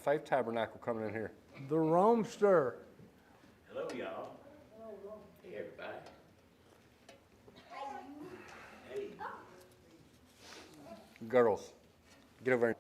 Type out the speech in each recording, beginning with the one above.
Faith Tabernacle coming in here. The Roamster. Hello, y'all. Hey, everybody. Hey. Girls, get over here.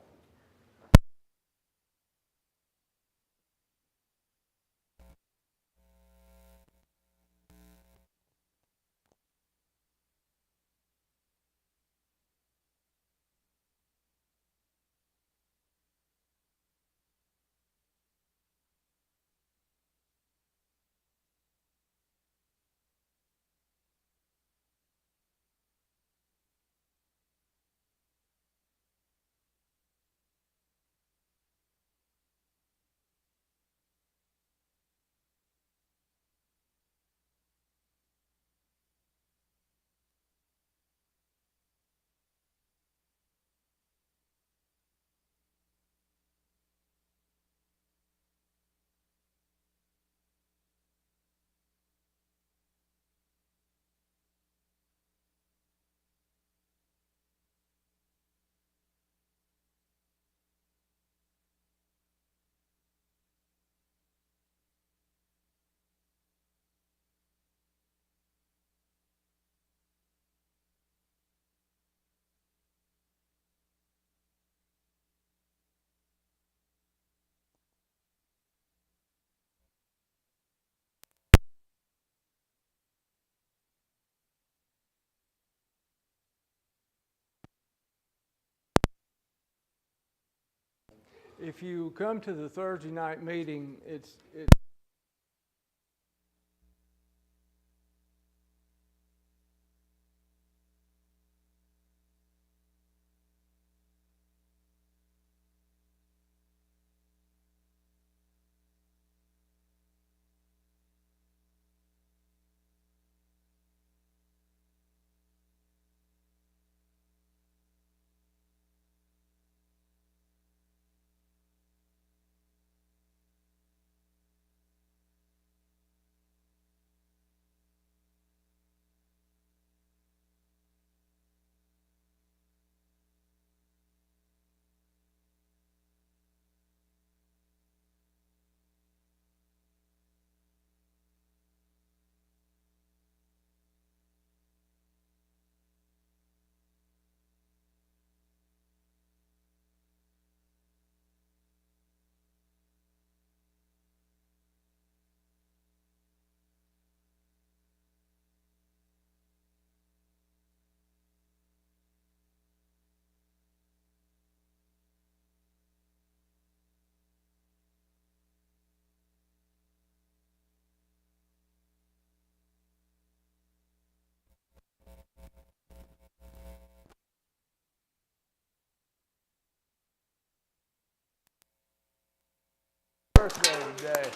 If you come to the Thursday night meeting, it's birthday today.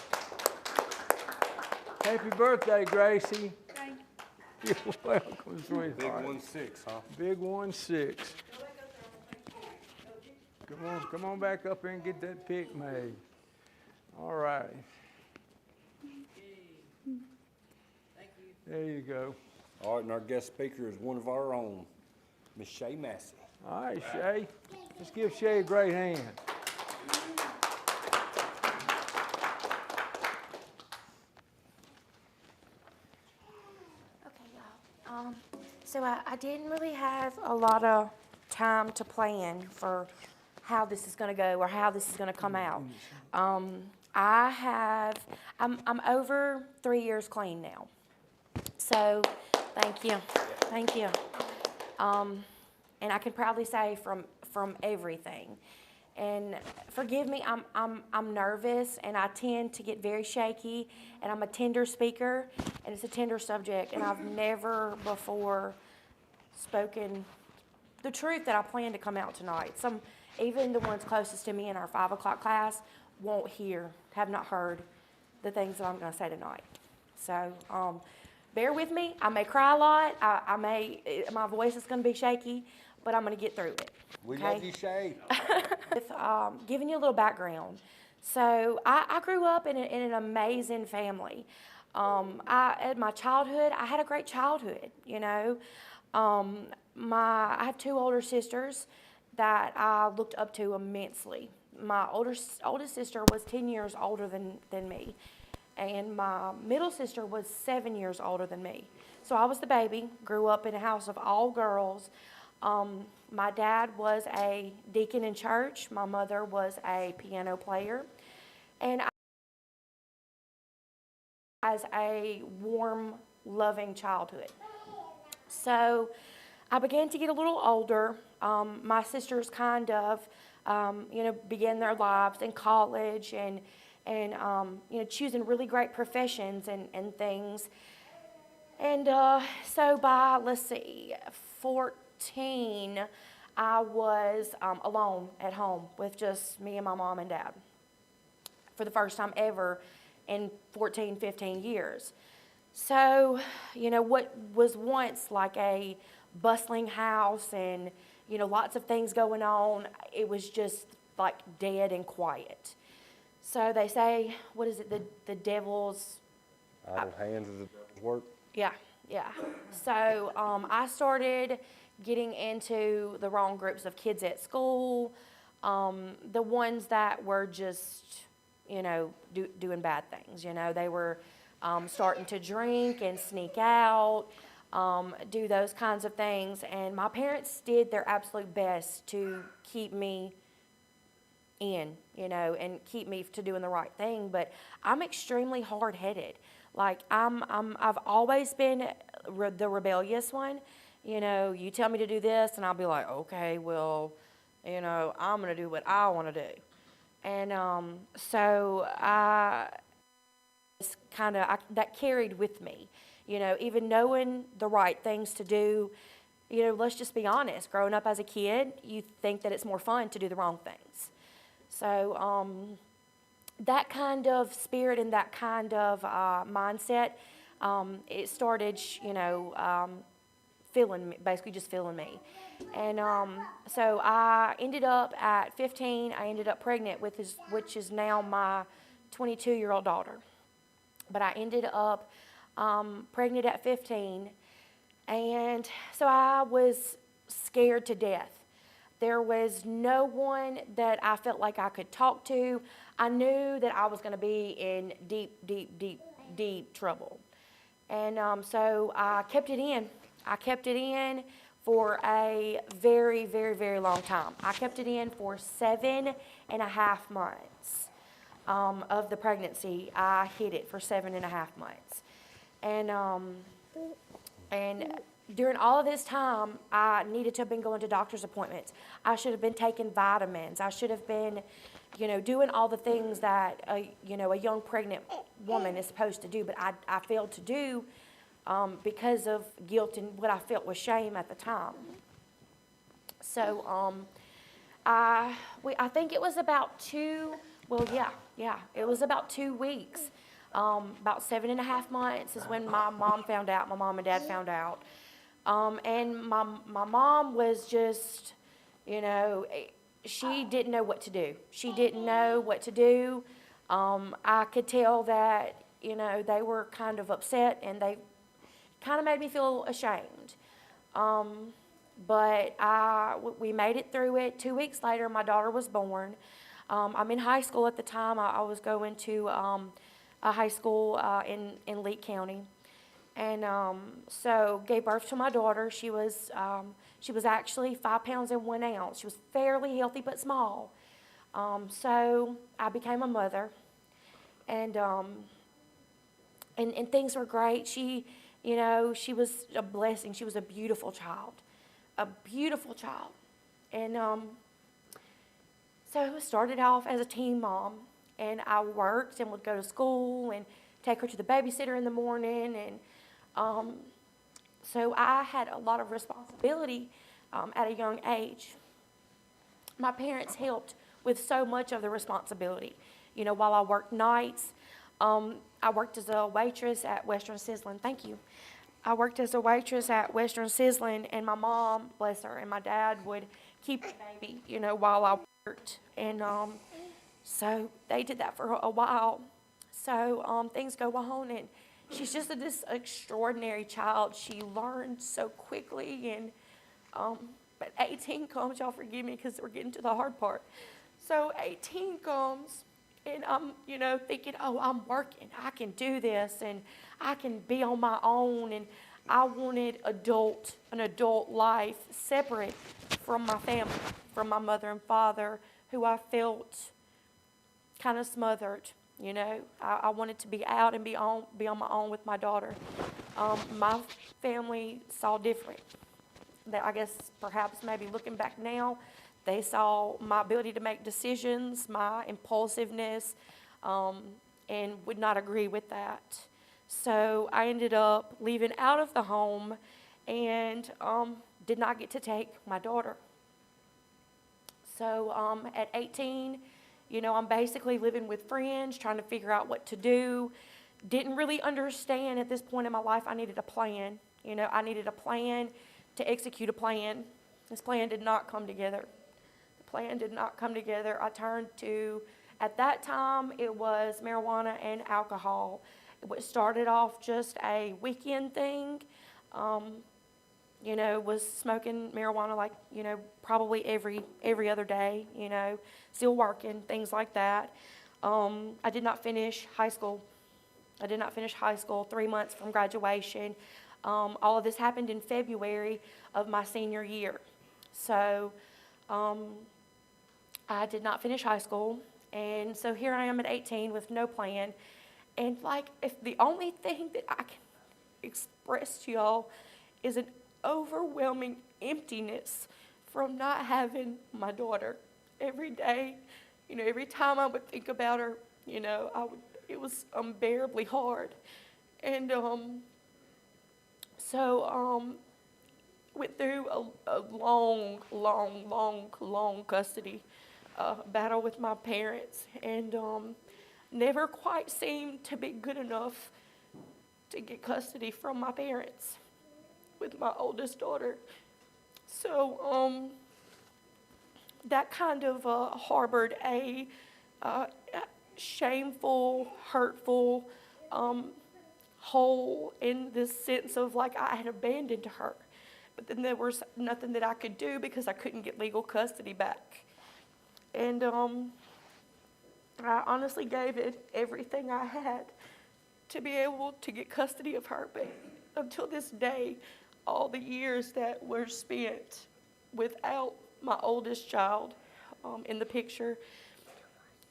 Happy birthday, Gracie. Thank You're welcome, sweetheart. Big 1-6, huh? Big 1-6. Come on back up here and get that pic made. All right. There you go. All right, and our guest speaker is one of our own, Miss Sha Massey. All right, Shay. Let's give Shay a great hand. Okay, y'all. So I didn't really have a lot of time to plan for how this is going to go or how this is going to come out. I'm over 3 years clean now. So, thank you. And I can proudly say from everything. And forgive me, I'm nervous and I tend to get very shaky, and I'm a tender speaker, and it's a tender subject, and I've never before spoken the truth that I plan to come out tonight. Even the ones closest to me in our 5 o'clock class won't have not heard the things that I'm going to say tonight. So bear with me. I may cry a lot. My voice is going to be shaky, but I'm going to get through it. We okay? love you, Shay. With giving you a little background. So I grew up in an amazing family. At my childhood, I had a great childhood, you know. I have 2 older sisters that I looked up to immensely. my oldest sister was 10 years older than me, and my middle sister was 7 years older than me. So I was the baby, grew up in a house of all girls. My dad was a deacon in church. My mother was a piano player. And I as a warm, loving childhood. So I began to get a little older. My sisters kind of, began their lives in college and choosing really great professions and things. And so by, 14, I was alone at home with just me and my mom and dad for the first time ever in 14, 15 years. So, what was once like a bustling house and, lots of things going on, it was just like dead and quiet. So they say, what is it, the devil's... Idle hands is the devil's work. Yeah. So I started getting into the wrong groups of kids at school, the ones that were just, doing bad things. They were starting to drink and sneak out, do those kinds of things. And my parents did their absolute best to keep me in, and keep me to doing the right thing. But I'm extremely hard-headed. Like I've always been the rebellious one. You tell me to do this, and I'll be like, okay, well, I'm gonna do what I want to do. And so that carried with me. Even knowing the right things to do. Let's just be honest. Growing up as a kid, you think that it's more fun to do the wrong things. So that kind of spirit and that kind of mindset, it started, basically just filling me. And so I ended up at 15, I ended up pregnant with which is now my 22-year-old daughter. But I ended up pregnant at 15, and so I was scared to death. There was no one that I felt like I could talk to. I knew that I was going to be in deep trouble. And so I kept it in. I kept it in for a very, very, very long time. I kept it in for 7.5 months of the pregnancy. I hid it for 7.5 months. And during all of this time, I needed to have been going to doctor's appointments. I should have been taking vitamins. I should have been, doing all the things that a young pregnant woman is supposed to do. But I failed to do because of guilt and what I felt was shame at the time. So I think it was about it was about 2 weeks. About 7.5 months is when my mom and dad found out. And my mom was just, she didn't know what to do. She didn't know what to do. I could tell that, they were kind of upset, and they kind of made me feel ashamed. But we made it through it. 2 weeks later, my daughter was born. I'm in high school at the time. I was going to a high school in Lee County. And so gave birth to my daughter. She was actually 5 pounds and 1 ounce. She was fairly healthy but small. So I became a mother, and things were great. She was a blessing. She was a beautiful child, and so I started off as a teen mom, and I worked and would go to school and take her to the babysitter in the morning, and so I had a lot of responsibility at a young age. My parents helped with so much of the responsibility. While I worked nights, I worked as a waitress at Western Sizzling. Thank you. I worked as a waitress at Western Sizzling, and my mom, bless her, and my dad would keep the baby, while I worked. And so they did that for a while. So things go on, and she's just this extraordinary child. She learned so quickly, and but 18 comes, y'all forgive me because we're getting to the hard part. So 18 comes, and I'm, thinking, oh, I'm working. I can do this, and I can be on my own. And I wanted an adult life separate from my family, from my mother and father, who I felt kind of smothered. I wanted to be out and be on my own with my daughter. My family saw different. That I guess perhaps maybe looking back now, they saw my ability to make decisions, my impulsiveness, and would not agree with that. So I ended up leaving out of the home and did not get to take my daughter. So at 18, I'm basically living with friends, trying to figure out what to do. Didn't really understand at this point in my life I needed a plan. I needed a plan to execute a plan. This plan did not come together. The plan did not come together. I turned to, at that time, it was marijuana and alcohol. It started off just a weekend thing. Was smoking marijuana like, probably every other day, still working, things like that. I did not finish high school. 3 months from graduation. All of this happened in February of my senior year. So I did not finish high school. And so here I am at 18 with no plan. And if the only thing that I can express to y'all is an overwhelming emptiness from not having my daughter. Every day, every time I would think about her, it was unbearably hard. And went through a long custody battle with my parents, and never quite seemed to be good enough to get custody from my parents with my oldest daughter. So that kind of harbored a shameful, hurtful hole in this sense of I had abandoned her. But then there was nothing that I could do because I couldn't get legal custody back. And I honestly gave it everything I had to be able to get custody of her. But until this day, all the years that were spent without my oldest child in the picture,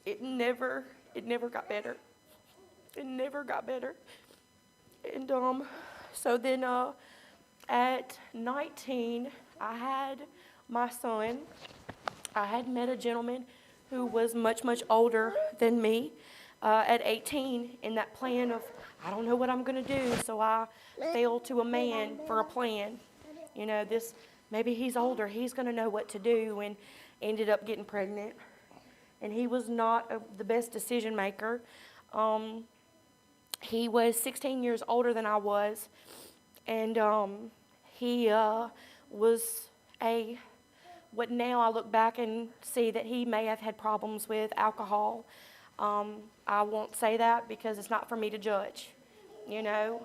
it never got better. It never got better. And so then at 19, I had my son. I had met a gentleman who was much older than me at 18 in that plan of, I don't know what I'm going to do, so I fell to a man for a plan. Maybe he's older, he's going to know what to do, and ended up getting pregnant. And he was not the best decision maker. He was 16 years older than I was, and he was what now I look back and see that he may have had problems with alcohol. I won't say that because it's not for me to judge, I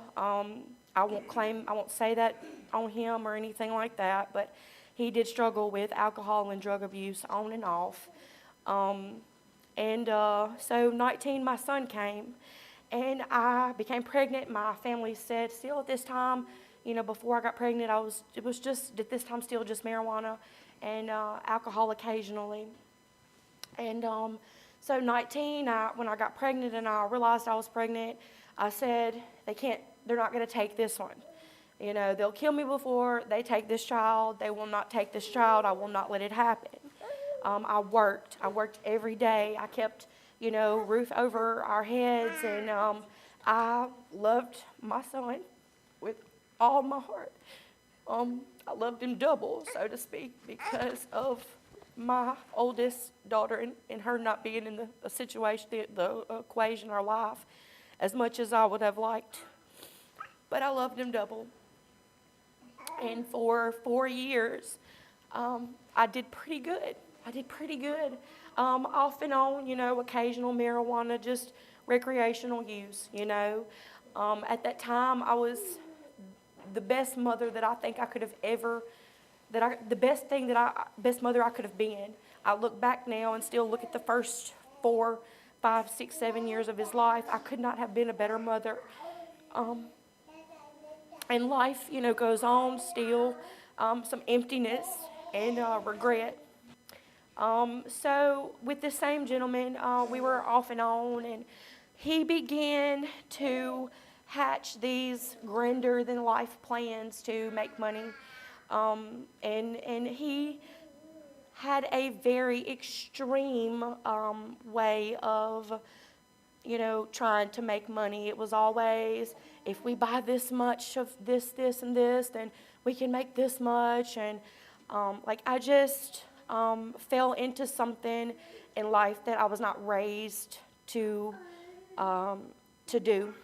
won't say that on him or anything like that, but he did struggle with alcohol and drug abuse on and off. So 19, my son came, and I became pregnant. My family said still at this time, before I got pregnant, it was just, at this time, still just marijuana and alcohol occasionally. And so 19, when I got pregnant and I realized I was pregnant, I said, they're not going to take this one. They'll kill me before they take this child. They will not take this child. I will not let it happen. I worked every day. I kept, roof over our heads, and I loved my son with all my heart. I loved him double, so to speak, because of my oldest daughter and her not being in the situation, the equation, our life, as much as I would have liked. But I loved him double. And for 4 years, I did pretty good. Off and on, occasional marijuana, just recreational use, At that time, I was the best mother that I think I could have ever best mother I could have been. I look back now and still look at the first 4, 5, 6, 7 years of his life. I could not have been a better mother. And life, goes on still. Some emptiness and regret. So with this same gentleman, we were off and on, and he began to hatch these grander than life plans to make money. And he had a very extreme way of, trying to make money. It was always, if we buy this much of this, this, and this, then we can make this much. And I just fell into something in life that I was not raised to do.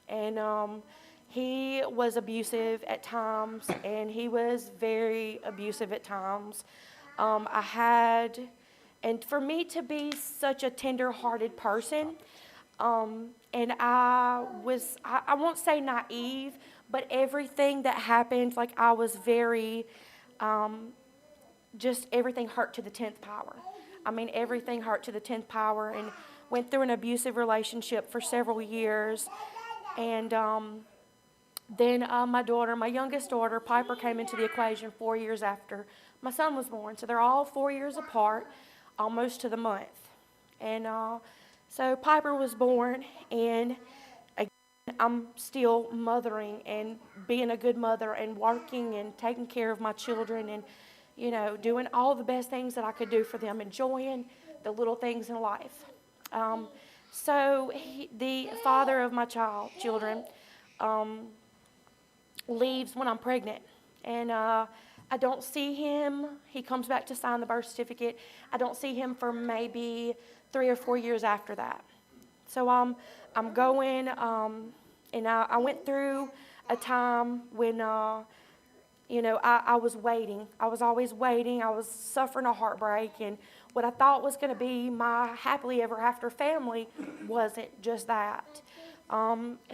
And he was abusive at times, and he was very abusive at times. And for me to be such a tender-hearted person, and I won't say naive, but everything that happened, I was very, just everything hurt to the 10th power. I mean, everything hurt to the 10th power, and went through an abusive relationship for several years. And then my youngest daughter, Piper, came into the equation 4 years after my son was born. So they're all 4 years apart, almost to the month. And so Piper was born, and again, I'm still mothering and being a good mother and working and taking care of my children and, doing all the best things that I could do for them, enjoying the little things in life. So the father of my children leaves when I'm pregnant, and I don't see him. He comes back to sign the birth certificate. I don't see him for maybe 3 or 4 years after that. So I'm going, and I went through a time when, I was waiting. I was always waiting. I was suffering a heartbreak, and what I thought was going to be my happily ever after family wasn't just that.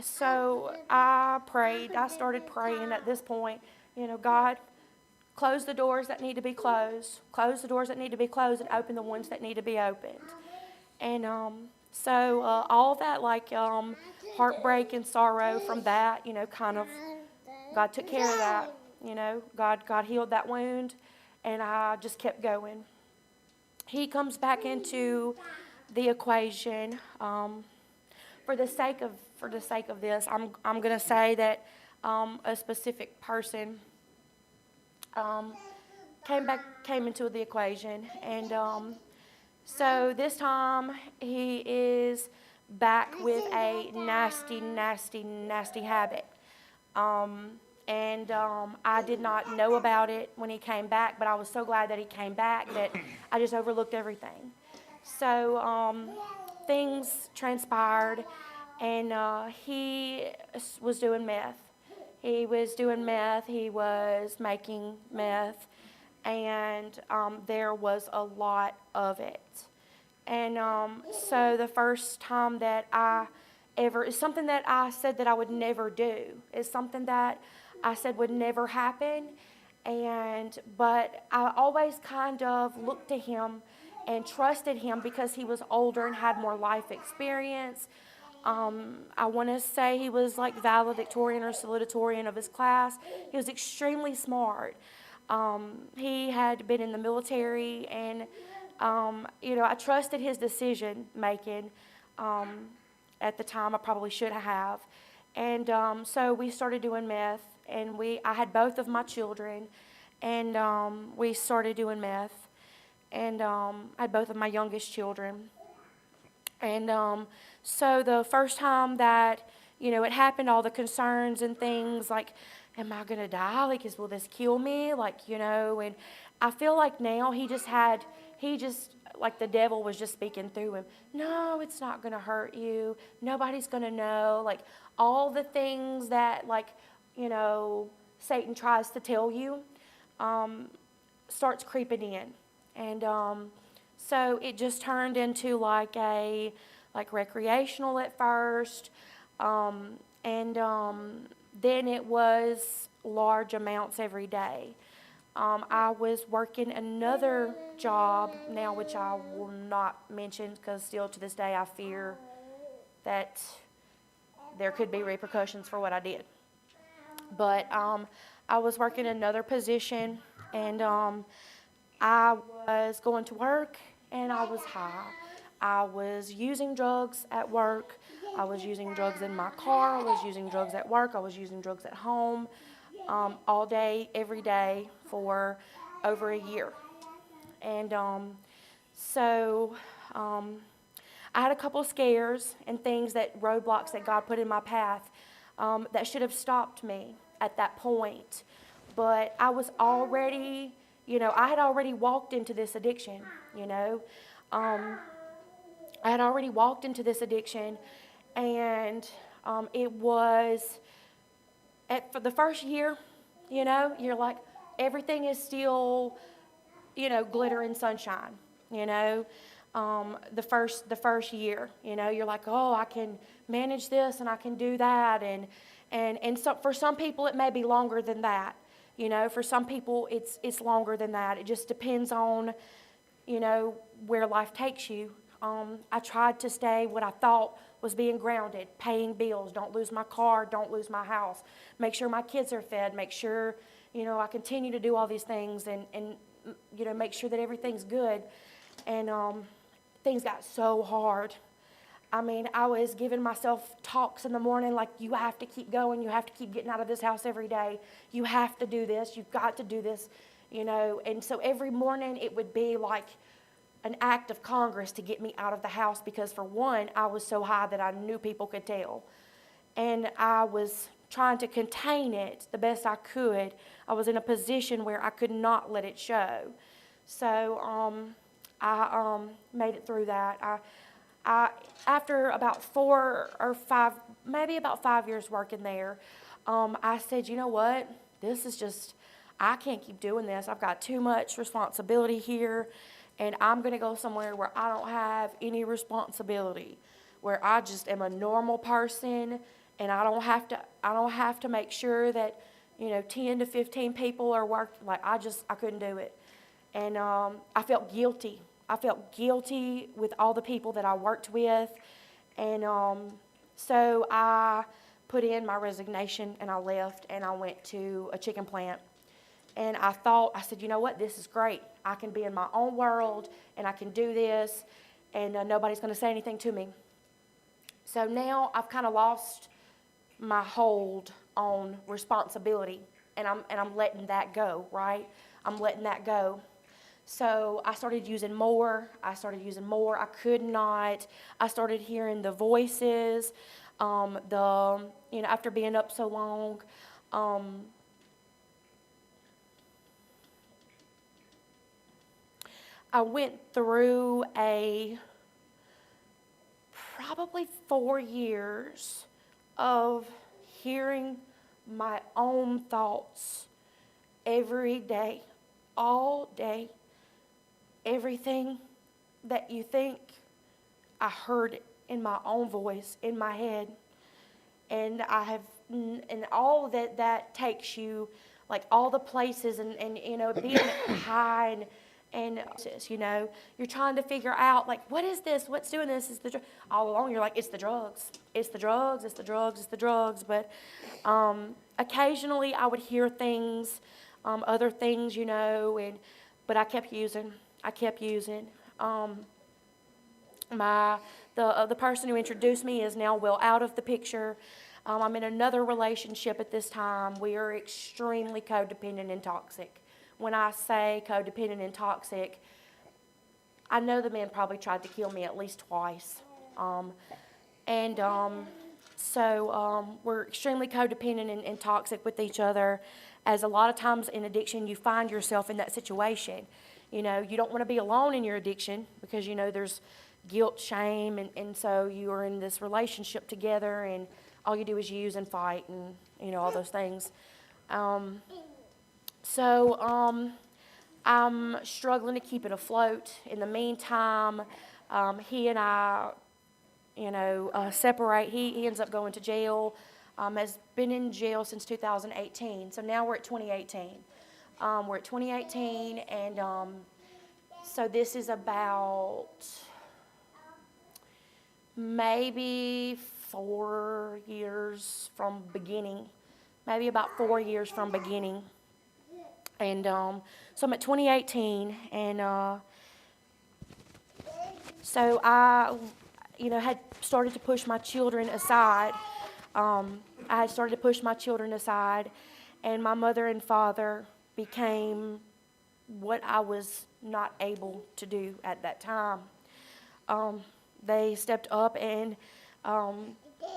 So I prayed. I started praying at this point, God, close the doors that need to be closed, close the doors that need to be closed, and open the ones that need to be opened. And so all that heartbreak and sorrow from that, kind of, God took care of that. God healed that wound, and I just kept going. He comes back into the equation. For the sake of this, I'm going to say that a specific person came into the equation, and so this time he is back with a nasty, nasty, nasty habit. And I did not know about it when he came back, but I was so glad that he came back that I just overlooked everything. So things transpired, and he was doing meth. He was doing meth. He was making meth, and there was a lot of it. And so the first time that it's something that I said that I would never do. It's something that I said would never happen, but I always kind of looked to him and trusted him because he was older and had more life experience. I want to say he was valedictorian or salutatorian of his class. He was extremely smart. He had been in the military, and I trusted his decision making. At the time, I probably should have. And so we started doing meth, and I had both of my children, and we started doing meth, and I had both of my youngest children. And so the first time that, it happened, all the concerns and things, am I going to die? Will this kill me? And I feel like now the devil was just speaking through him. No, it's not going to hurt you. Nobody's going to know. All the things that, Satan tries to tell you starts creeping in. And so it just turned into recreational at first. And then it was large amounts every day. I was working another job now, which I will not mention because still to this day I fear that there could be repercussions for what I did. But I was working another position, and I was going to work, and I was high. I was using drugs at work. I was using drugs in my car. I was using drugs at work. I was using drugs at home, all day, every day for over a year. And so I had a couple of scares and things roadblocks that God put in my path that should have stopped me at that point. But I was already, I had already walked into this addiction, I had already walked into this addiction, and it was, for the first year, you're like, everything is still, glitter and sunshine, the first year, you're like, oh, I can manage this and I can do that, and so for some people it may be longer than that, for some people it's longer than that. It just depends on, where life takes you. I tried to stay what I thought was being grounded, paying bills, don't lose my car, don't lose my house, make sure my kids are fed, make sure, I continue to do all these things and make sure that everything's good. And things got so hard. I mean, I was giving myself talks in the morning like, you have to keep going, you have to keep getting out of this house every day, you have to do this, you've got to do this, And so every morning it would be like an act of Congress to get me out of the house because, for one, I was so high that I knew people could tell. And I was trying to contain it the best I could. I was in a position where I could not let it show. So I made it through that. I after about 4 or 5, maybe about 5 years working there, I said, you know what? This is just, I can't keep doing this. I've got too much responsibility here. And I'm going to go somewhere where I don't have any responsibility, where I just am a normal person, and I don't have to make sure that 10 to 15 people are working. Like I couldn't do it, and I felt guilty. I felt guilty with all the people that I worked with, and so I put in my resignation and I left and I went to a chicken plant. And I said, you know what, this is great. I can be in my own world, and I can do this, and nobody's going to say anything to me. So now I've kind of lost my hold on responsibility, and I'm letting that go, right? I'm letting that go. So I started using more. I could not. I started hearing the voices, after being up so long, I went through probably 4 years of hearing my own thoughts every day, all day. Everything that you think, I heard it in my own voice, in my head. And and all that takes you, like all the places and being high and you're trying to figure out, like, what is this? What's doing this? Is the all along you're like, it's the drugs. It's the drugs. It's the drugs. It's the drugs. But occasionally I would hear things, other things, but I kept using. The person who introduced me is now well out of the picture. I'm in another relationship at this time. We are extremely codependent and toxic. When I say codependent and toxic, I know the man probably tried to kill me at least twice. So we're extremely codependent and toxic with each other, as a lot of times in addiction you find yourself in that situation. You don't want to be alone in your addiction because there's guilt, shame, and so you are in this relationship together and all you do is use and fight and all those things. So I'm struggling to keep it afloat. In the meantime, he and I, separate. He ends up going to jail, has been in jail since 2018. So now we're at 2018. We're at 2018, and so this is about maybe 4 years from beginning, maybe about 4 years from beginning. And so I'm at 2018, and so I, had started to push my children aside. I had started to push my children aside, and my mother and father became what I was not able to do at that time. They stepped up and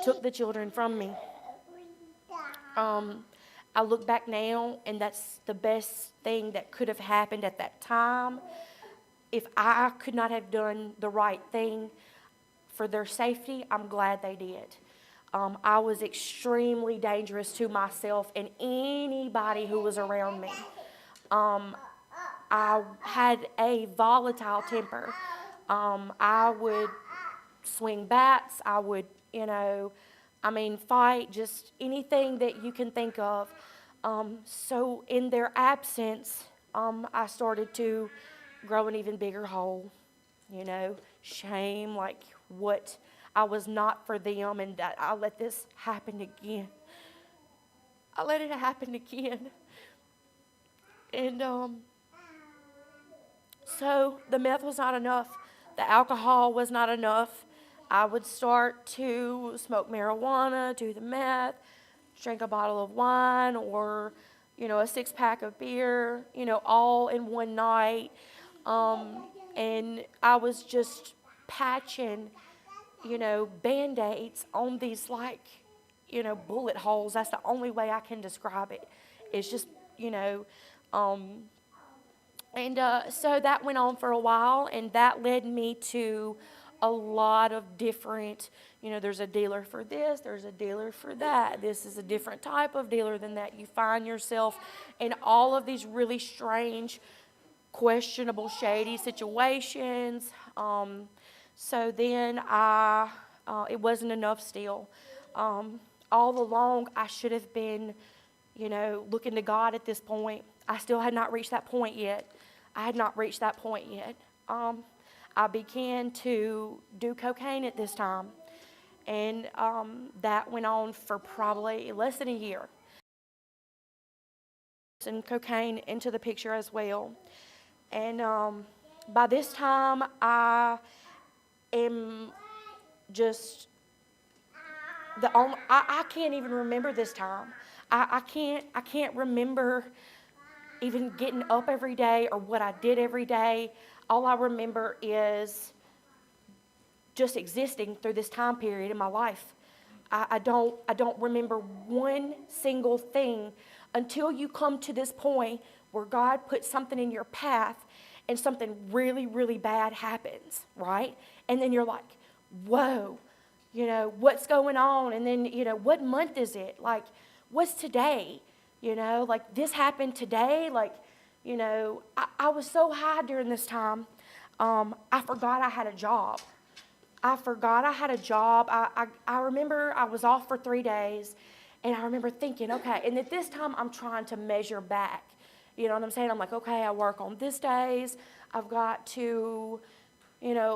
took the children from me. I look back now, and that's the best thing that could have happened at that time. If I could not have done the right thing for their safety, I'm glad they did. I was extremely dangerous to myself and anybody who was around me. I had a volatile temper. I would swing bats. I would, fight, just anything that you can think of. So in their absence, I started to grow an even bigger hole, shame, like what I was not for them, and that I let this happen again. I let it happen again. And so the meth was not enough. The alcohol was not enough. I would start to smoke marijuana, do the meth, drink a bottle of wine, or, a 6-pack of beer, all in one night. And I was just patching, Band-Aids on these, bullet holes. That's the only way I can describe it. It's just, so that went on for a while, and that led me to a lot of different, there's a dealer for this, there's a dealer for that. This is a different type of dealer than that. You find yourself in all of these really strange, questionable, shady situations. So then it wasn't enough still. All along, I should have been, looking to God at this point. I still had not reached that point yet. I had not reached that point yet. I began to do cocaine at this time, and that went on for probably less than a year. And cocaine into the picture as well. And by this time, I am just I can't even remember this time. I can't remember even getting up every day or what I did every day. All I remember is just existing through this time period in my life. I don't remember one single thing until you come to this point where God puts something in your path and something really, really bad happens, right? And then you're like, whoa, what's going on? And then, what month is it? Like, what's today? This happened today. I was so high during this time, I forgot I had a job. I remember I was off for 3 days, and I remember thinking, okay, and at this time I'm trying to measure back. You know what I'm saying? I'm like, okay, I work on this days. I've got to,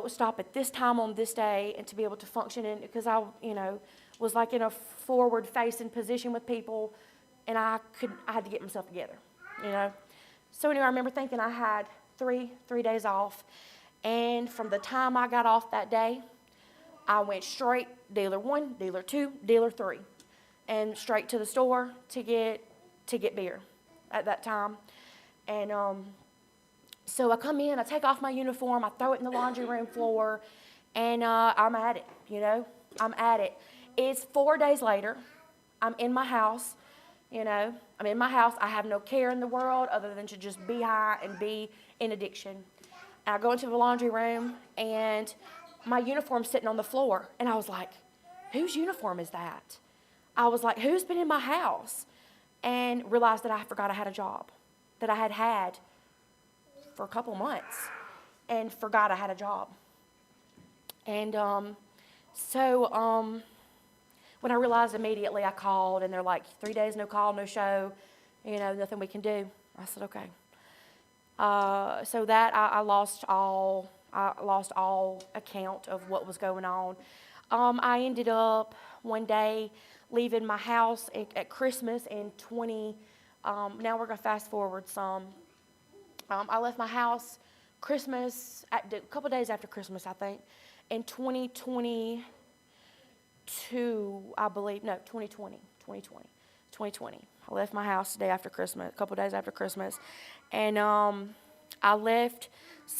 stop at this time on this day and to be able to function in, because I, was like in a forward-facing position with people, and I had to get myself together, So anyway, I remember thinking I had three days off, and from the time I got off that day, I went straight dealer 1, dealer 2, dealer 3, and straight to the store to get beer at that time. And so I come in, I take off my uniform, I throw it in the laundry room floor, and I'm at it, I'm at it. It's 4 days later. I'm in my house, I'm in my house. I have no care in the world other than to just be high and be in addiction. And I go into the laundry room, and my uniform's sitting on the floor. And I was like, whose uniform is that? I was like, who's been in my house? And realized that I forgot I had a job that I had had for a couple months, and forgot I had a job. And when I realized immediately, I called, and they're like, 3 days, no call, no show, nothing we can do. I said, okay. So that I lost all account of what was going on. I ended up one day leaving my house at Christmas in now we're going to fast forward some. I left my house a couple days after Christmas, I think, in 2022, I believe. No, 2020. I left my house the day after Christmas, a couple days after Christmas. And I left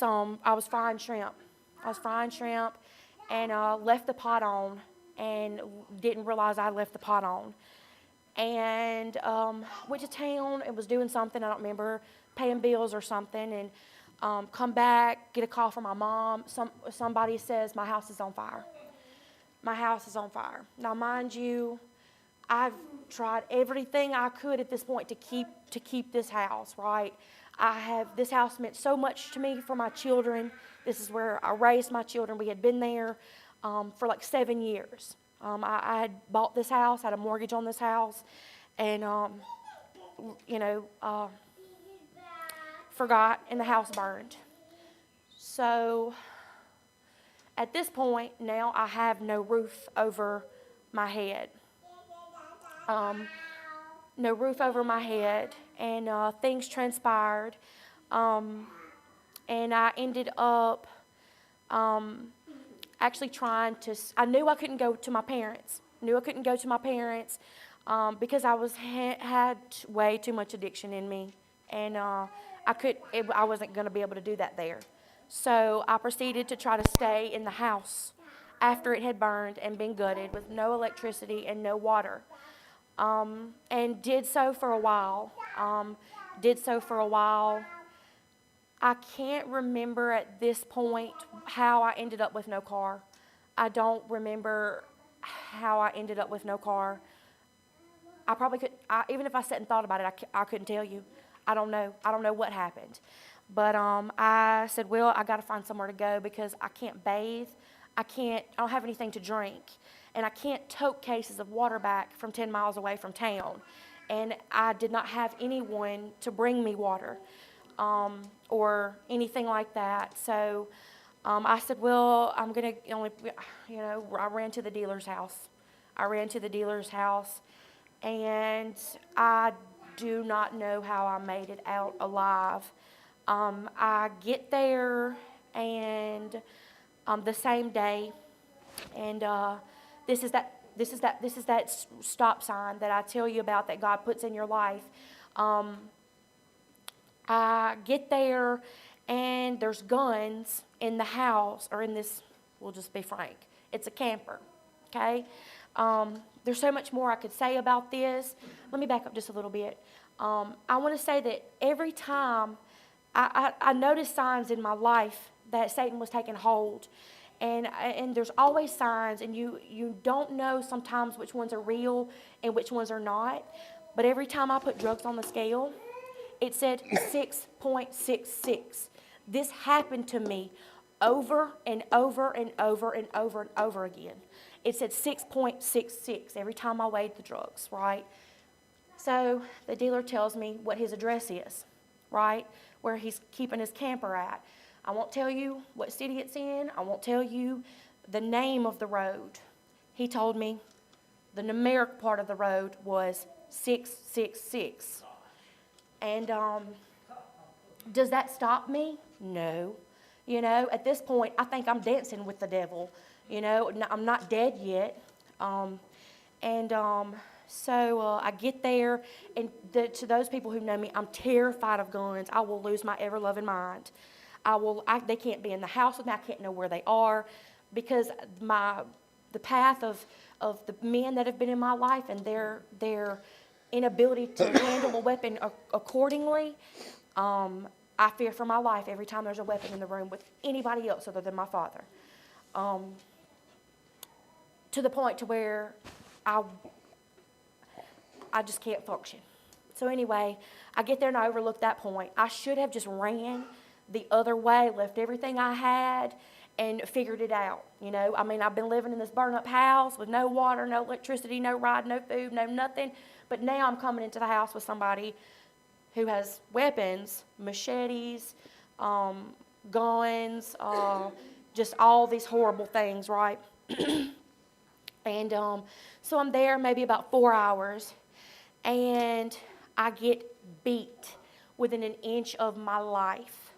I was frying shrimp. And left the pot on and didn't realize I left the pot on. And went to town and was doing something, I don't remember, paying bills or something. And come back, get a call from my mom. Somebody says, my house is on fire. My house is on fire. Now, mind you, I've tried everything I could at this point to keep this house, right? This house meant so much to me for my children. This is where I raised my children. We had been there for like 7 years. I had bought this house, had a mortgage on this house, and, forgot, and the house burned. So at this point, now I have no roof over my head. No roof over my head, and things transpired, and I ended up actually I knew I couldn't go to my parents. Because I had way too much addiction in me, and I wasn't going to be able to do that there. So I proceeded to try to stay in the house after it had burned and been gutted with no electricity and no water. And did so for a while. I can't remember at this point how I ended up with no car. I don't remember how I ended up with no car. I probably could, even if I sat and thought about it, I couldn't tell you. I don't know what happened. But I said, well, I got to find somewhere to go because I can't bathe. I don't have anything to drink. And I can't tote cases of water back from 10 miles away from town. And I did not have anyone to bring me water or anything like that. So I said, well, I'm going to I ran to the dealer's house. And I do not know how I made it out alive. I get there and the same day, and this is that stop sign that I tell you about that God puts in your life. I get there and there's guns in the house, or in this, we'll just be frank, it's a camper, okay? There's so much more I could say about this. Let me back up just a little bit. I want to say that every time I noticed signs in my life that Satan was taking hold. And there's always signs, and you don't know sometimes which ones are real and which ones are not. But every time I put drugs on the scale, it said 6.66. This happened to me over and over and over and over and over again. It said 6.66 every time I weighed the drugs, right? So the dealer tells me what his address is, right? Where he's keeping his camper at. I won't tell you what city it's in. I won't tell you the name of the road. He told me the numeric part of the road was 666. And does that stop me? No. At this point, I think I'm dancing with the devil. I'm not dead yet. So I get there, and to those people who know me, I'm terrified of guns. I will lose my ever-loving mind. They can't be in the house with me. I can't know where they are, because the path of the men that have been in my life and their inability to handle a weapon accordingly, I fear for my life every time there's a weapon in the room with anybody else other than my father. To the point to where I just can't function. So anyway, I get there and I overlook that point. I should have just ran the other way, left everything I had, and figured it out. I've been living in this burn-up house with no water, no electricity, no ride, no food, no nothing. But now I'm coming into the house with somebody who has weapons, machetes, guns, just all these horrible things, right? And so I'm there maybe about 4 hours, and I get beat within an inch of my life.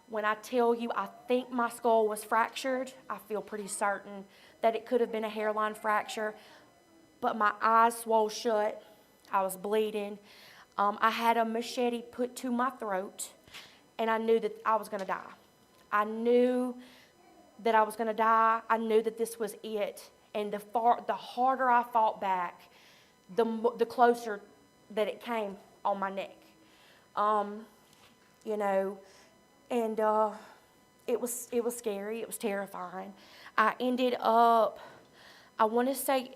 When I tell you I think my skull was fractured, I feel pretty certain that it could have been a hairline fracture, but my eyes swole shut. I was bleeding. I had a machete put to my throat, and I knew that I was going to die. I knew that I was going to die. I knew that this was it. And the harder I fought back, the closer that it came on my neck. You know, and it was scary. It was terrifying. I ended up, I want to say,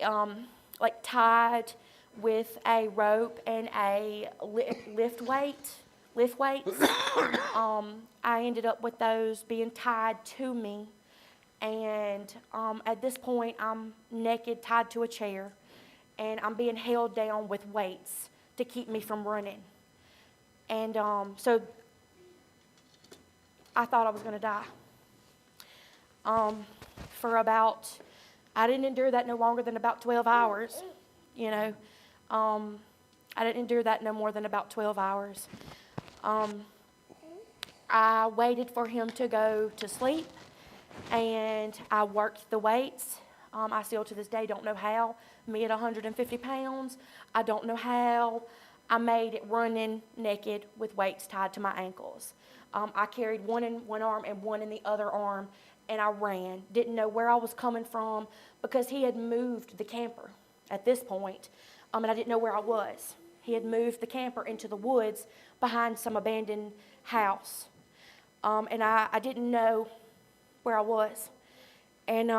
like tied with a rope and a lift weights. I ended up with those being tied to me. And at this point, I'm naked, tied to a chair, and I'm being held down with weights to keep me from running. And so I thought I was going to die. I didn't endure that no longer than about 12 hours, you know. I didn't endure that no more than about 12 hours. I waited for him to go to sleep, and I worked the weights. I still to this day don't know how. Me at 150 pounds, I don't know how I made it running naked with weights tied to my ankles. I carried one in one arm and one in the other arm, and I ran. Didn't know where I was coming from because he had moved the camper at this point, and I didn't know where I was. He had moved the camper into the woods behind some abandoned house, and I didn't know where I was. And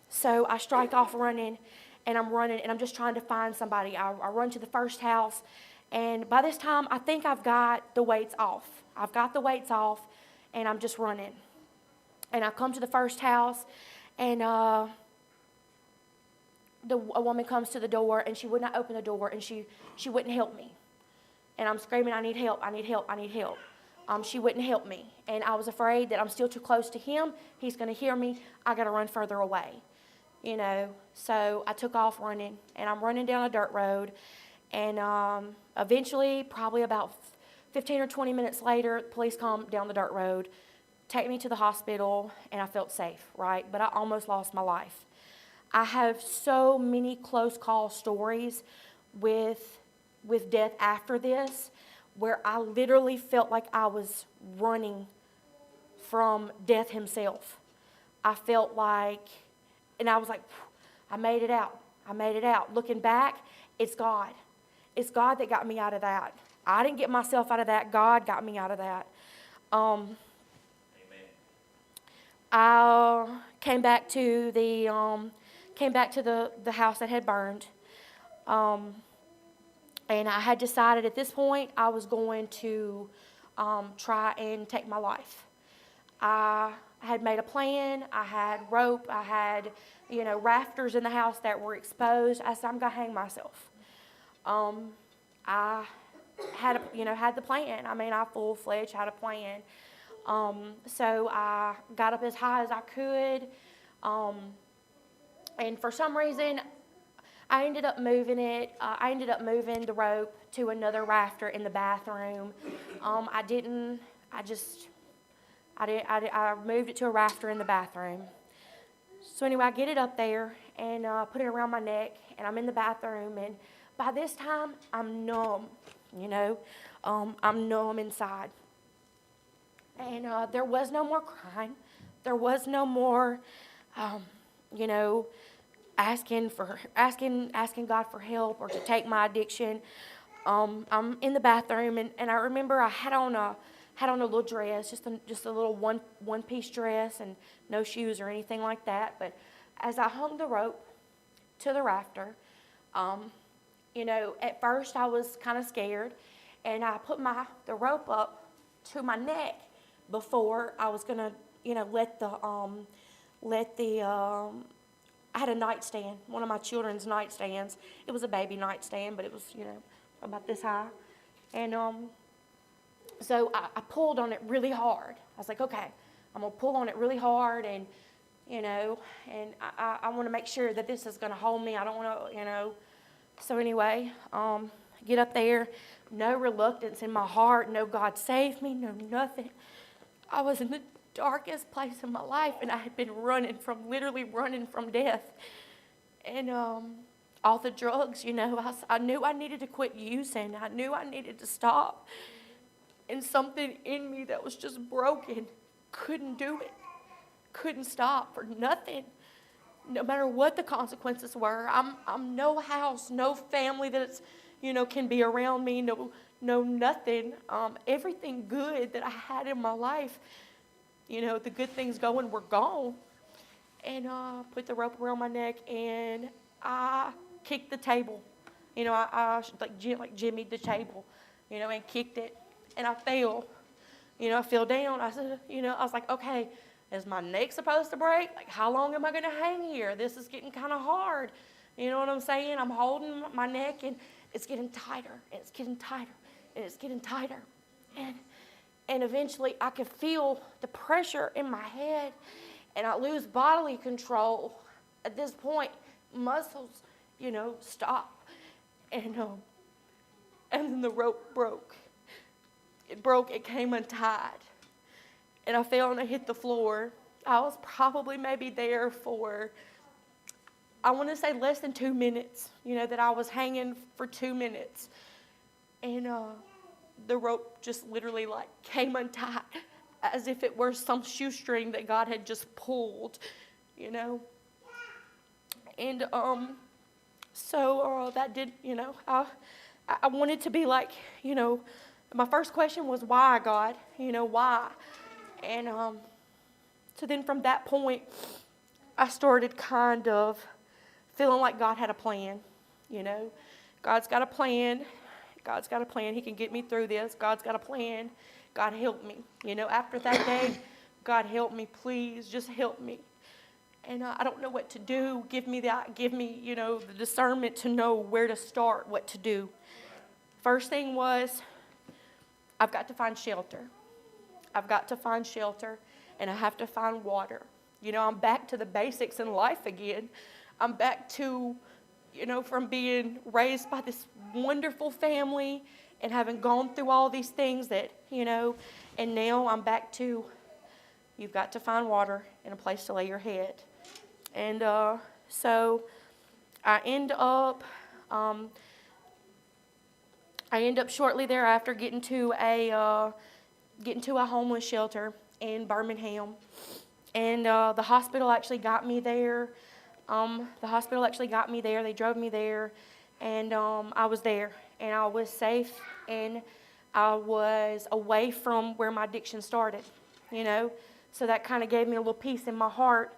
so I strike off running, and I'm running, and I'm just trying to find somebody. I run to the first house, and by this time, I think I've got the weights off. I've got the weights off, and I'm just running. And I come to the first house, and a woman comes to the door, and she would not open the door, and she wouldn't help me. And I'm screaming, I need help, I need help, I need help. She wouldn't help me. And I was afraid that I'm still too close to him. He's going to hear me. I got to run further away, you know. So I took off running, and I'm running down a dirt road. And eventually, probably about 15 or 20 minutes later, police come down the dirt road, take me to the hospital, and I felt safe, right? But I almost lost my life. I have so many close call stories with death after this, where I literally felt like I was running from death himself. I felt like, and I was like, I made it out. I made it out. Looking back, it's God. It's God that got me out of that. I didn't get myself out of that. God got me out of that. Amen. I came back to the house that had burned. And I had decided at this point I was going to try and take my life. I had made a plan. I had rope. I had, rafters in the house that were exposed. I said, I'm going to hang myself. I had, had the plan. I mean, I full-fledged had a plan. So I got up as high as I could. And for some reason, I ended up moving it. I ended up moving the rope to another rafter in the bathroom. I moved it to a rafter in the bathroom. So anyway, I get it up there and put it around my neck, and I'm in the bathroom. And by this time, I'm numb. I'm numb inside. And there was no more crying. There was no more, asking God for help or to take my addiction. I'm in the bathroom, and I remember I had on a little dress, just a little one-piece dress, and no shoes or anything like that. But as I hung the rope to the rafter, at first I was kind of scared, and I put the rope up to my neck before I was gonna, I had a nightstand, one of my children's nightstands. It was a baby nightstand, but it was, about this high. And So I pulled on it really hard. I was like, okay, I'm going to pull on it really hard, and, and I want to make sure that this is going to hold me. I don't want to, So anyway, get up there, no reluctance in my heart, no God save me, no nothing. I was in the darkest place in my life, and I had been literally running from death. And all the drugs, I knew I needed to quit using. I knew I needed to stop. And something in me that was just broken couldn't do it, couldn't stop for nothing. No matter what the consequences were, I'm no house, no family that's, can be around me, no nothing. Everything good that I had in my life, the good things going were gone. And put the rope around my neck, and I kicked the table. I like jimmied the table, and kicked it. And I fell. I fell down. I said, I was like, okay, is my neck supposed to break? Like, how long am I going to hang here? This is getting kind of hard. You know what I'm saying? I'm holding my neck, and it's getting tighter, and it's getting tighter, and it's getting tighter. And eventually I could feel the pressure in my head, and I lose bodily control. At this point, muscles, stop. And then the rope broke. It broke, it came untied. And I fell and I hit the floor. I was probably maybe there for, I want to say less than 2 minutes, that I was hanging for 2 minutes. And the rope just literally came untied as if it were some shoestring that God had just pulled, And so that did, I wanted to be like, my first question was, why, God? Why? And so then from that point, I started kind of feeling like God had a plan, God's got a plan. God's got a plan. He can get me through this. God's got a plan. God help me. After that day, God help me, please, just help me. And I don't know what to do. Give me, the discernment to know where to start, what to do. First thing was, I've got to find shelter. I've got to find shelter, and I have to find water. I'm back to the basics in life again. I'm back to, from being raised by this wonderful family and having gone through all these things that, and now I'm back to, you've got to find water and a place to lay your head. And so I end up shortly thereafter getting to a homeless shelter in Birmingham, and the hospital actually got me there. They drove me there, and I was there, and I was safe, and I was away from where my addiction started. So that kind of gave me a little peace in my heart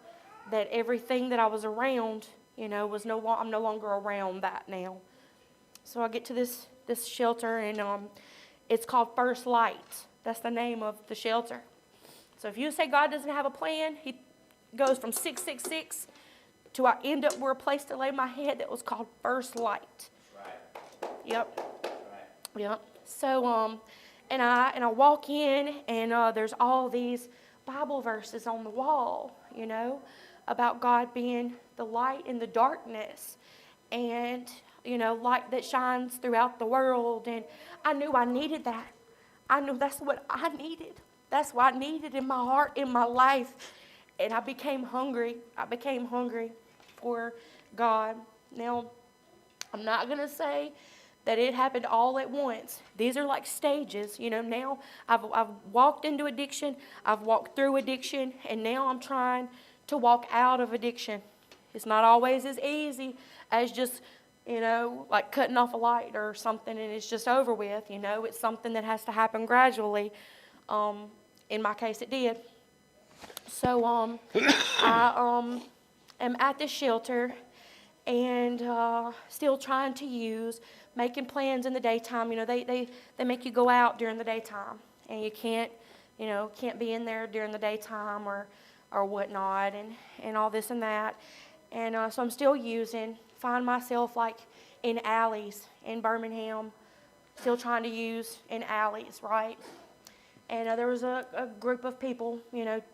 that everything that I was around, was I'm no longer around that now. So I get to this shelter, and it's called First Light. That's the name of the shelter. So if you say God doesn't have a plan, he goes from 666 to I end up with a place to lay my head that was called First Light. Right. Yep. Right. Yep. So and I walk in, and there's all these Bible verses on the wall, about God being the light in the darkness, and light that shines throughout the world. And I knew I needed that. I knew that's what I needed. That's what I needed in my heart, in my life. And I became hungry. For God. Now, I'm not going to say that it happened all at once. These are like stages. Now I've walked into addiction. I've walked through addiction. And now I'm trying to walk out of addiction. It's not always as easy as just, like cutting off a light or something and it's just over with. It's something that has to happen gradually. In my case, it did. So I am at this shelter and still trying to use, making plans in the daytime. They make you go out during the daytime, and you can't be in there during the daytime or whatnot, and all this and that. And so I'm still using, find myself like in alleys in Birmingham, still trying to use in alleys, right? And there was a group of people,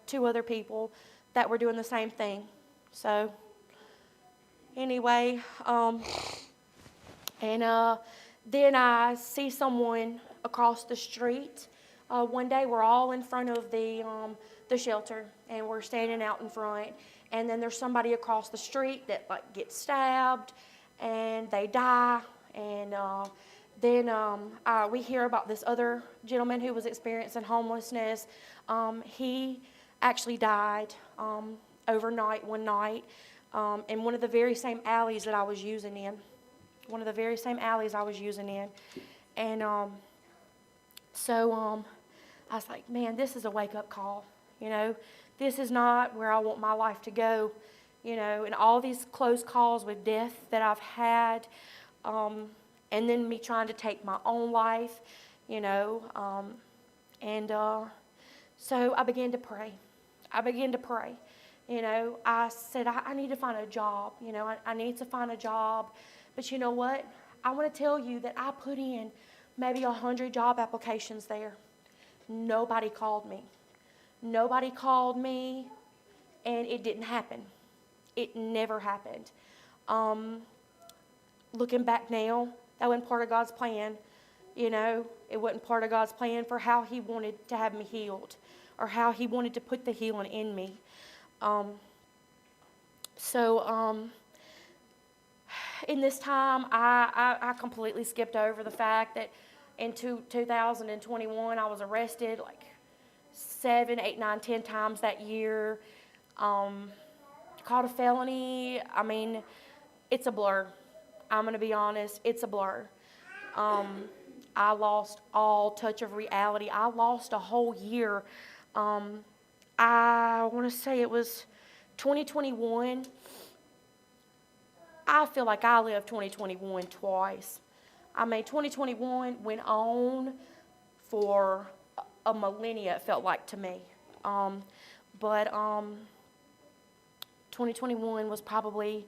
2 other people that were doing the same thing. So anyway, then I see someone across the street. One day we're all in front of the shelter, and we're standing out in front. And then there's somebody across the street that gets stabbed, and they die. And then we hear about this other gentleman who was experiencing homelessness. He actually died overnight one night in one of the very same alleys that I was using in. And so I was like, man, this is a wake-up call. This is not where I want my life to go. And all these close calls with death that I've had, and then me trying to take my own life, so I began to pray. I said, I need to find a job. I need to find a job. But you know what? I want to tell you that I put in maybe 100 job applications there. Nobody called me. And it didn't happen. It never happened. Looking back now, that wasn't part of God's plan. It wasn't part of God's plan for how He wanted to have me healed, or how He wanted to put the healing in me. In this time, I completely skipped over the fact that in 2021, I was arrested 7, 8, 9, 10 times that year. Caught a felony. I mean, it's a blur. I'm going to be honest, it's a blur. I lost all touch of reality. I lost a whole year. I want to say it was 2021. I feel like I lived 2021 twice. 2021 went on for a millennia, it felt like to me. But 2021 was probably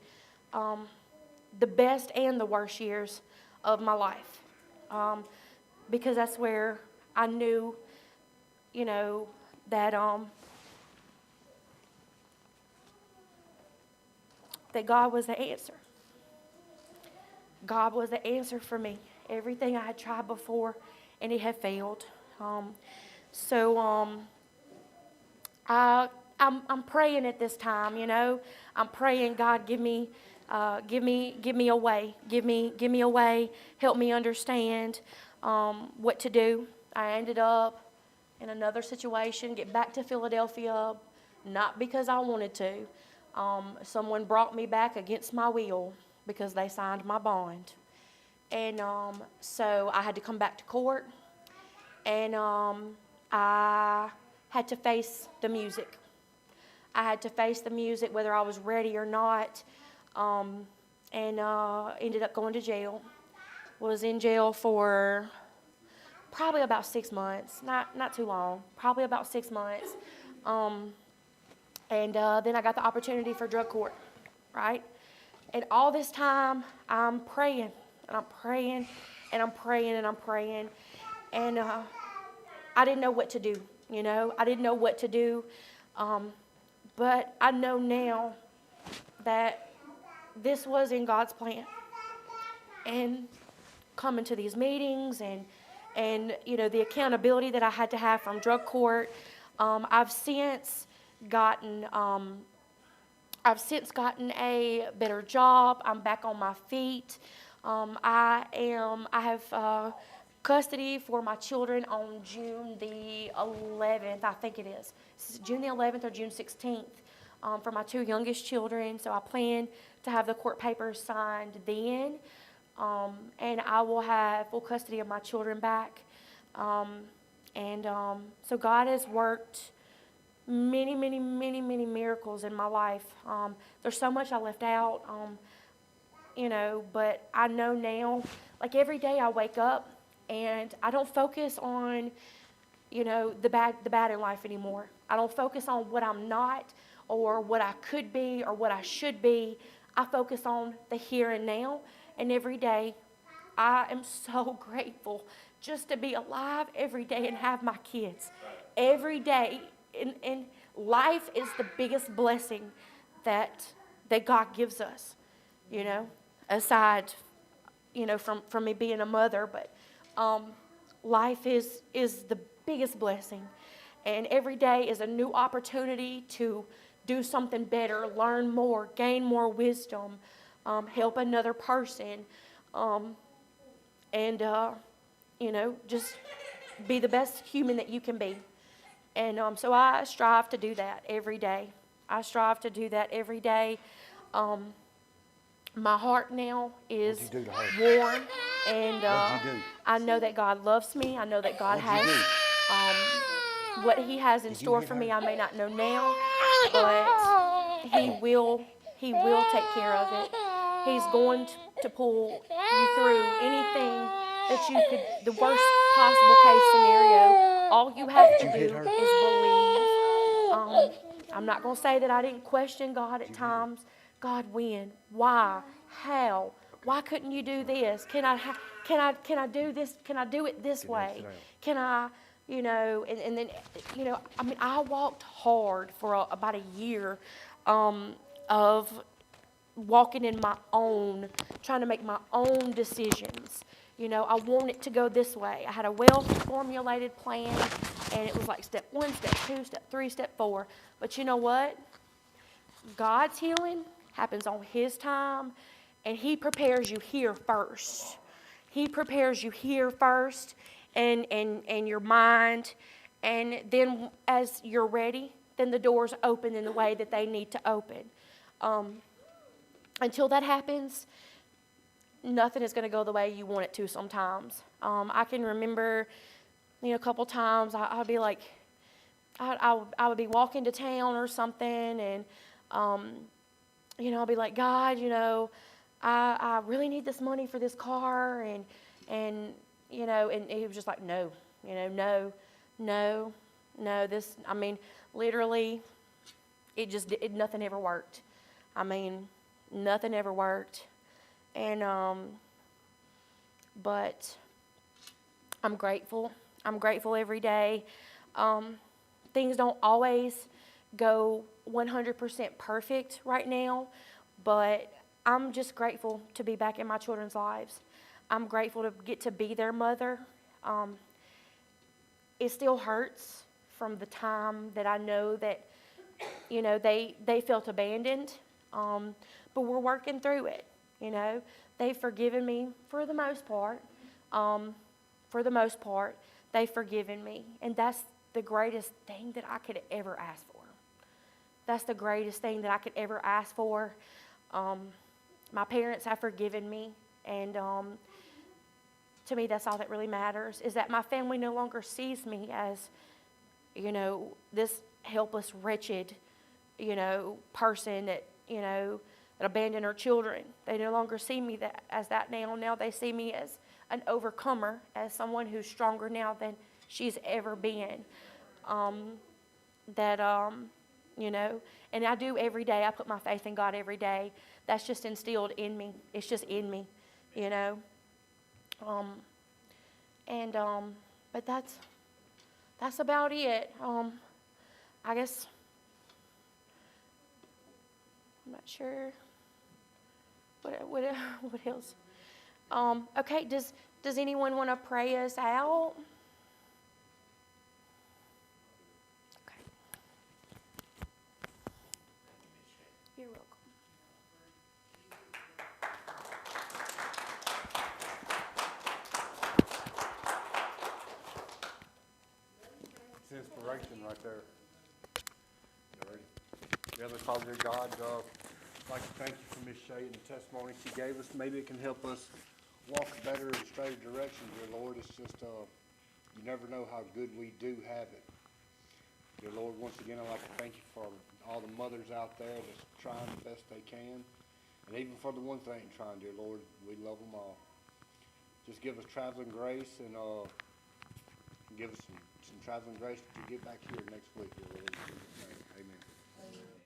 the best and the worst years of my life. Because that's where I knew, that God was the answer. God was the answer for me. Everything I had tried before, and it had failed. I'm praying at this time. I'm praying, God, give me a way. Give me a way. Help me understand what to do. I ended up in another situation. Get back to Philadelphia, not because I wanted to. Someone brought me back against my will because they signed my bond. And so I had to come back to court. And I had to face the music. I had to face the music whether I was ready or not. And ended up going to jail. Was in jail for probably about 6 months. Not too long. Probably about 6 months. And then I got the opportunity for drug court, right? And all this time, I'm praying, and I'm praying, and I'm praying, and I'm praying. And I didn't know what to do, I didn't know what to do. But I know now that this was in God's plan. And coming to these meetings and the accountability that I had to have from drug court, I've since gotten a better job. I'm back on my feet. I have custody for my children on June the 11th, I think it is. It's June the 11th or June 16th for my 2 youngest children. So I plan to have the court papers signed then, and I will have full custody of my children back. So God has worked many miracles in my life. There's so much I left out, but I know now, every day I wake up and I don't focus on, the bad in life anymore. I don't focus on what I'm not or what I could be or what I should be. I focus on the here and now, and every day I am so grateful just to be alive every day and have my kids every day. And life is the biggest blessing that God gives us, you know, aside, you know, from me being a mother. But life is the biggest blessing. And every day is a new opportunity to do something better, learn more, gain more wisdom, help another person, and, you know, just be the best human that you can be. And so I strive to do that every day. I strive to do that every day. My heart now is What'd you do to her? warm, and What'd you do? I know that God loves me. I know that God What'd you has what He has in Did you store hit for her? me. I may not know now, but He will take care of it. He's going to pull you through anything that you could, the worst possible case scenario. All you have to Did you do hit her? is believe. I'm not going to say that I didn't question God at times. God, when? Why? How? Why couldn't you do this? Can I do this? Can I do it this way? Can I, you know, and then, you know, I mean, I walked hard for about a year of walking in my own, trying to make my own decisions. You know, I want it to go this way. I had a well-formulated plan, and it was like step 1, step 2, step 3, step 4. But you know what? God's healing happens on His time, and He prepares you here first. He prepares you here first, and your mind, and then as you're ready, then the doors open in the way that they need to open. Until that happens, nothing is going to go the way you want it to sometimes. I can remember, you know, a couple times I'd be like, I would be walking to town or something, and, you know, I'll be like, God, you know, I really need this money for this car, and you know, and He was just like, no, you know, no, this, I mean, literally, nothing ever worked. I mean, nothing ever worked. And, but I'm grateful. I'm grateful every day. Things don't always go 100% perfect right now, but I'm just grateful to be back in my children's lives. I'm grateful to get to be their mother. It still hurts from the time that I know that, you know, they felt abandoned, but we're working through it, you know. They've forgiven me for the most part. They've forgiven me, and that's the greatest thing that I could ever ask for. That's the greatest thing that I could ever ask for. My parents have forgiven me, and to me, that's all that really matters, is that my family no longer sees me as, you know, this helpless, wretched, you know, person that, you know, that abandoned her children. They no longer see me as that now. Now they see me as an overcomer, as someone who's stronger now than she's ever been. You know, and I do every day. I put my faith in God every day. That's just instilled in me. It's just in me, you know. But that's about it. I guess I'm not sure what else. Okay, does anyone want to pray us out? Okay. You're welcome. It's inspiration right there. You ready? Heavenly Father, dear God, I'd like to thank you for Miss Shay and the testimony she gave us. Maybe it can help us walk a better and straighter direction, dear Lord. It's just, you never know how good we do have it. Dear Lord, once again, I'd like to thank you for all the mothers out there that's trying the best they can. And even for the ones that ain't trying, dear Lord, we love them all. Just give us traveling grace, and give us some traveling grace to get back here next week, dear Lord. In Jesus' name, amen.